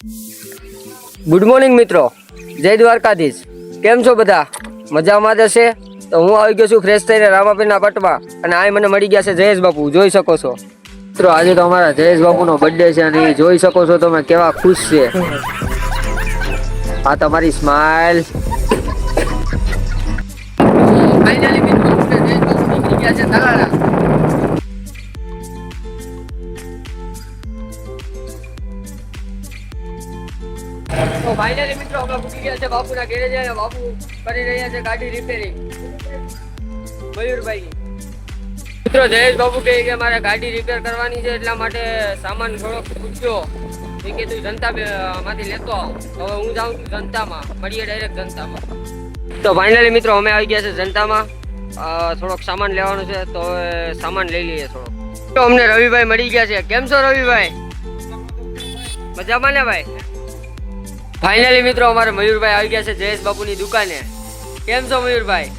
Good morning મિત્રો, જય દ્વારકાધીશ. કેમ છો બધા? મજામાં જ હશે? તો હું આવી ગયો છું ફ્રેશ થઈને રામાપીરના પટમાં, અને આ મને મળી ગયા છે જયેશ બાપુ. જોઈ શકો છો મિત્રો, આજે તો અમારા જયેશ બાપુનો બર્થડે છે અને જોઈ શકો છો તમે કેવા ખુશ છે. આ તમારી સ્માઈલ. ફાઇનલી મિત્રો જયેશ બાપુ નીકળી ગયા છે તલાળા. તો ફાઇનલી મિત્રો અમે પૂકી ગયા છે બાપુના ગેરેજ અને બાપુ કરી રહ્યા છે ગાડી રિપેરિંગ. મયુરભાઈ મિત્રો, જયેશ બાપુ કહે કે મારે ગાડી રિપેર કરવાની છે, એટલા માટે સામાન થોડોક પૂછ્યો કે તું જનતા માંથી લેતો આવ. હવે હું જાઉં છું જનતામાં, મળીએ ડાયરેક્ટ જનતામાં. તો ફાઇનલી મિત્રો અમે આવી ગયા છે જનતામાં. થોડોક સામાન લેવાનું છે, તો હવે સામાન લઈ લઈએ થોડોક. તો અમને રવિભાઈ મળી ગયા છે. કેમ છો રવિભાઈ? મજામાં ને ભાઈ? ફાઇનલી મિત્રો અમારે મયુરભાઈ આવી ગયા છે જયેશ બાપુની દુકાને. કેમ છો મયુરભાઈ?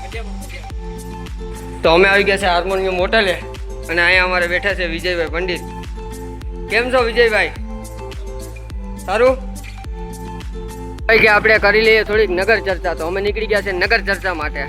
તો અમે આવી ગયા છે હાર્મોનિયમ હોટલે, અને અહીંયા અમારે બેઠા છે વિજયભાઈ પંડિત. કેમ છો વિજયભાઈ? સારું ભાઈ, કે આપણે કરી લઈએ થોડીક નગર ચર્ચા. તો અમે નીકળી ગયા છે નગર ચર્ચા માટે.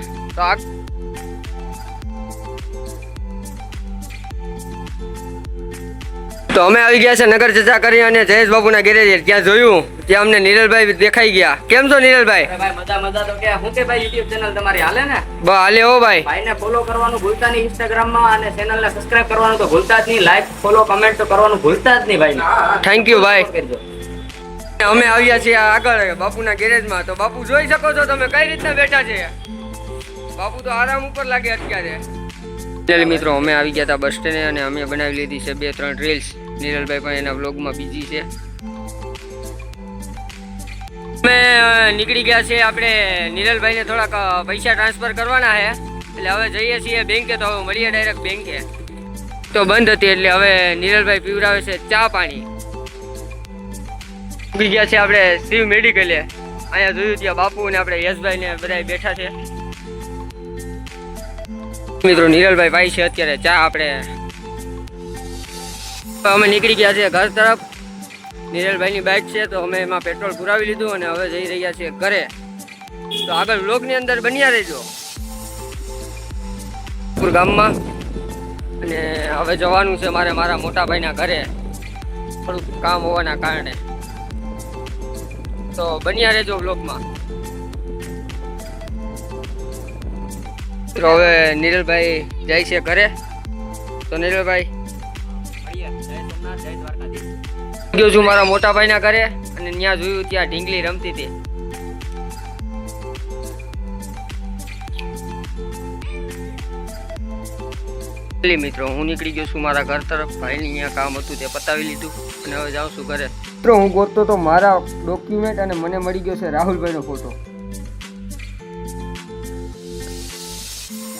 તો અમે આવી ગયા છે નગર ચર્ચા કરી અને જયેશ બાપુના ગેરેજ. ત્યાં જોયું ત્યાં અમને નિરલભાઈ દેખાઈ ગયા. કેમ છો નિરલભાઈ? મજા તો કે હું કે ભાઈ YouTube ચેનલ તમારી હાલે ને? બસ હાલે હો ભાઈ. ભાઈને ફોલો કરવાનું ભૂલતા નહીં Instagram માં, અને ચેનલને સબસ્ક્રાઇબ કરવાનું તો ભૂલતા જ નહીં. લાઈક ફોલો કમેન્ટ તો કરવાનું ભૂલતા જ નહીં ભાઈ. થેન્ક યુ ભાઈ. અમે આવ્યા છીએ આગળ બાપુના ગેરેજમાં. તો બાપુ જોઈ શકો છો તમે કઈ રીતના બેઠા છે. બાપુ તો આરામ ઉપર લાગે અત્યારે. મિત્રો અમે આવી ગયા હતા બસ સ્ટેન્ડે, અને અમે બનાવી લીધી છે 2-3 રીલ્સ. નિરલભાઈ પણ એના વ્લોગમાં બીજી છે. અમે નીકળી ગયા છે આપણે નિરલભાઈને થોડાક પૈસા ટ્રાન્સફર કરવાના છે, એટલે હવે જઈએ છીએ બેંકે. તો હવે મળીએ ડાયરેક્ટ બેંકે. તો બંધ હતી એટલે હવે નિરલભાઈ પીવડાવે છે ચા પાણી. ઉભી ગયા છે આપણે શિવ મેડિકલે. અહીંયા જોયું ત્યાં બાપુ ને આપણે યશભાઈ ને બધા બેઠા છે. મિત્રો નિરલભાઈ ભાઈ છે અત્યારે ચા. આપણે અમે નીકળી ગયા છે ઘર તરફ. નિરલભાઈની બાઇક છે, તો અમે એમાં પેટ્રોલ પુરાવી લીધું અને હવે જઈ રહ્યા છીએ ઘરે. તો આગળ વ્લોગની અંદર બન્યા રહેજો ગામમાં. અને હવે જવાનું છે મારે મારા મોટા ભાઈના ઘરે, થોડુંક કામ હોવાના કારણે. તો બન્યા રહેજો વ્લોગમાં. તો હવે નિરલભાઈ જાય છે ઘરે. તો નિરલભાઈ ગયો છું મારા મોટા ભાઈના ઘરે, અને ત્યાં જોયું ત્યાં ઢીંગલી રમતી હતી. મિત્રો હું નીકળી ગયો છું મારા ઘર તરફ. ભાઈની અહીંયા કામ હતું તે પતાવી લીધું, અને હવે જાઉં છું ઘરે. મિત્રો હું ગોતતો તો મારા ડોક્યુમેન્ટ, અને મને મળી ગયો છે રાહુલભાઈનો ફોટો.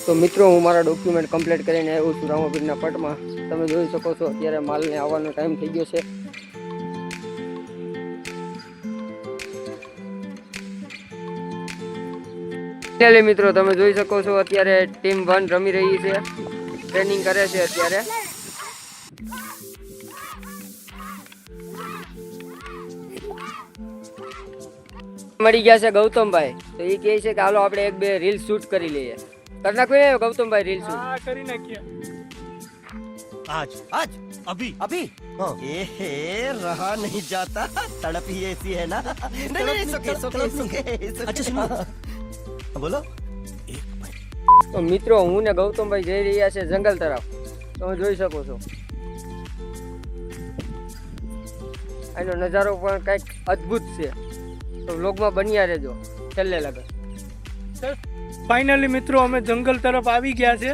તો મિત્રો હું મારા ડોક્યુમેન્ટ કમ્પ્લીટ કરીને આવ્યો છું રામાપીરના પટમાં. તમે જોઈ શકો છો અત્યારે માલને આવવાનો ટાઈમ થઈ ગયો છે. મિત્રો તમે જોઈ શકો છો અત્યારે ટીમ 1 રમી રહી છે, ટ્રેનિંગ કરે છે અત્યારે. મળી ગયા છે ગૌતમભાઈ. તો એ કહે છે કે હાલો આપણે 1-2 રીલ શૂટ કરી લઈએ. કરી નાખીએ ગૌતમભાઈ રીલ શૂટ? હા કરી નાખીએ. आज आज अभी अभी ए रहा नहीं जाता, तड़प ही ऐसी है ना. नहीं अच्छा सुनो, बोलो. તો મિત્રો હું ને ગૌતમભાઈ જઈ રહ્યા છે જંગલ તરફ. તમે જોઈ શકો છો આનો નજારો પણ કંઈક અદ્ભુત છે. તો વ્લોગમાં બન્યા રહેજો છેલ્લે લગન. ફાઇનલી મિત્રો અમે જંગલ તરફ આવી ગયા છે,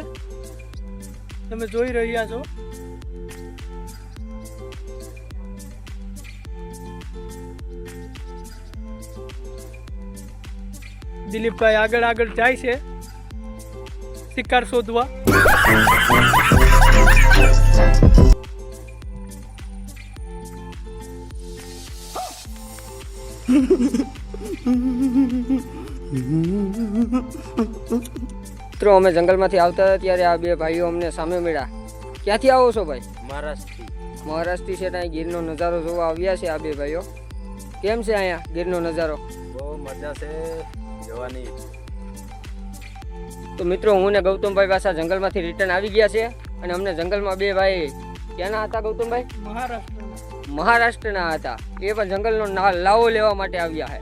તમે જોઈ રહ્યા છો. દિલીપભાઈ આગળ આગળ જાય છે શિકાર શોધવા. મિત્રો અમે જંગલમાંથી આવતા હતા ત્યારે આ 2 ભાઈઓ અમને સામે મળ્યા. ક્યાંથી આવો છો ભાઈ? મહારાષ્ટ્ર. મહારાષ્ટ્રથી છે, ત્યાં ગીરનો નજારો જોવા આવ્યા છે આ 2 ભાઈઓ. કેમ છે અહીંયા ગીરનો નજારો? બહુ મજા છે જોવાની. તો મિત્રો હું ને ગૌતમભાઈ પાછા જંગલમાંથી રિટર્ન આવી ગયા છે અને અમને જંગલમાં બે ભાઈ ક્યાંના હતા ગૌતમભાઈ? મહારાષ્ટ્રના હતા. એ પણ જંગલનો લાવો લેવા માટે આવ્યા છે.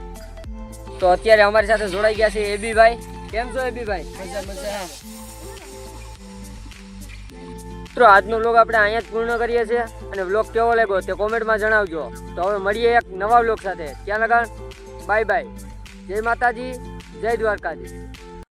તો અત્યારે અમારી સાથે જોડાઈ ગયા છે એબીભાઈ. કેમ છો એબીભાઈ? મિત્રો આજનો વ્લોગ આપણે અહીંયા જ પૂર્ણ કરીએ છીએ અને વ્લોગ કેવો લાગ્યો તે કોમેન્ટમાં જણાવજો. તો હવે મળીએ એક નવા વ્લોગ સાથે. ત્યાં લગાડ બાય બાય. જય માતાજી, જય દ્વારકાજી.